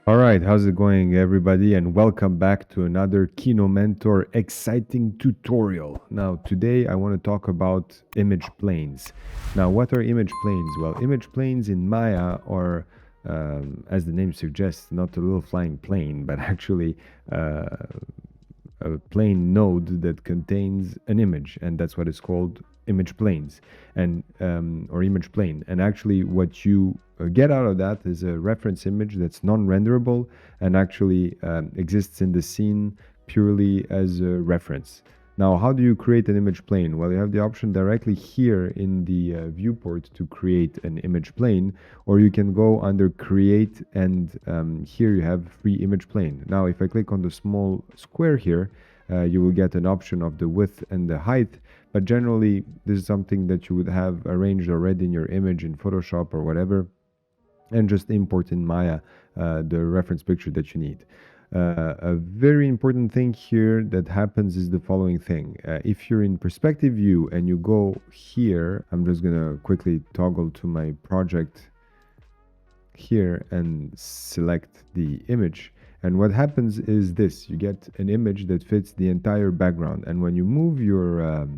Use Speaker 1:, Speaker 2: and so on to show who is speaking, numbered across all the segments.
Speaker 1: All right, how's it going, everybody? And welcome back to another Kinomentor exciting tutorial. Now, today I want to talk about image planes. Now, what are image planes? Well, image planes in Maya are, as the name suggests, not a little flying plane, but actually uh, a plane node that contains an image, and that's what is called image planes and or image plane. And actually what you get out of that is a reference image that's non-renderable and actually exists in the scene purely as a reference. Now, how do you create an image plane? Well, you have the option directly here in the viewport to create an image plane, or you can go under create, and here you have free image plane. Now, if I click on the small square here, you will get an option of the width and the height, but generally this is something that you would have arranged already in your image in Photoshop or whatever, and just import in Maya the reference picture that you need. A very important thing here that happens is the following thing. If you're in perspective view and you go here, I'm just gonna quickly toggle to my project here and select the image. And what happens is this: you get an image that fits the entire background. And when you move your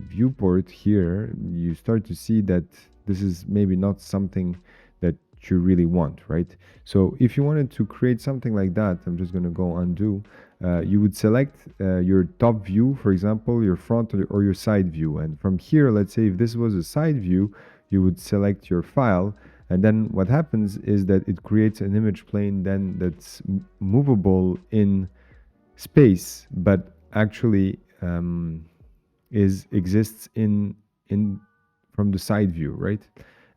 Speaker 1: viewport here, you start to see that this is maybe not something that you really want, right? So if you wanted to create something like that, I'm just going to go undo. You would select your top view, for example, your front or your side view. And from here, let's say if this was a side view, you would select your file. And then what happens is that it creates an image plane then that's movable in space, but actually exists in from the side view, right?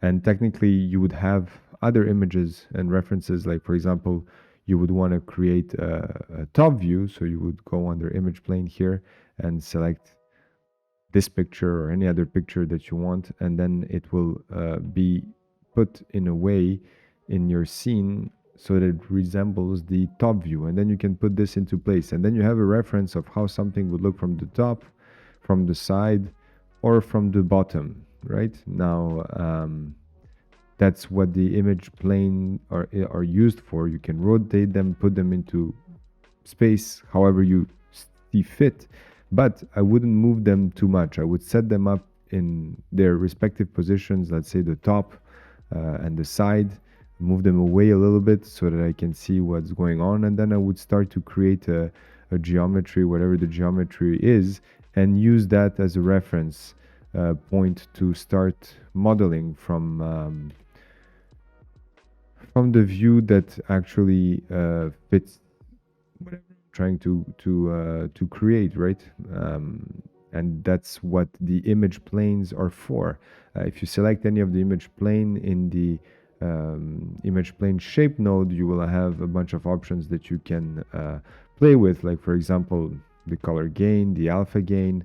Speaker 1: And technically you would have other images and references, like for example, you would want to create a top view, so you would go under image plane here and select this picture or any other picture that you want, and then it will be put in a way in your scene so that it resembles the top view, and then you can put this into place, and then you have a reference of how something would look from the top, from the side, or from the bottom. Right now, that's what the image plane are used for. You can rotate them, put them into space however you see fit, but I wouldn't move them too much. I would set them up in their respective positions, let's say the top and the side, move them away a little bit so that I can see what's going on, and then I would start to create a geometry, whatever the geometry is, and use that as a reference point to start modeling from the view that actually fits whatever I'm trying to create, right? And that's what the image planes are for. If you select any of the image plane in the image plane shape node, you will have a bunch of options that you can play with, like for example the color gain, the alpha gain.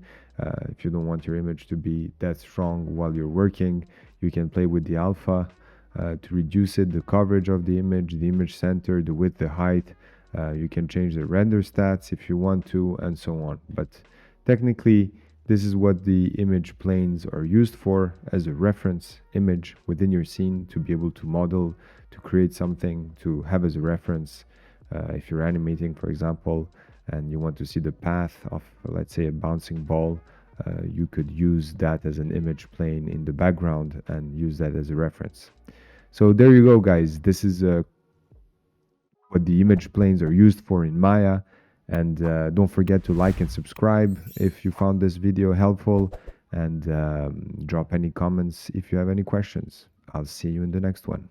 Speaker 1: If you don't want your image to be that strong while you're working, you can play with the alpha to reduce it, the coverage of the image center, the width, the height. You can change the render stats if you want to, and so on. But technically, this is what the image planes are used for, as a reference image within your scene, to be able to model, to create something, to have as a reference. If you're animating, for example, and you want to see the path of, let's say, a bouncing ball, you could use that as an image plane in the background and use that as a reference. So there you go, guys. This is what the image planes are used for in Maya. And don't forget to like and subscribe if you found this video helpful, and drop any comments if you have any questions. I'll see you in the next one.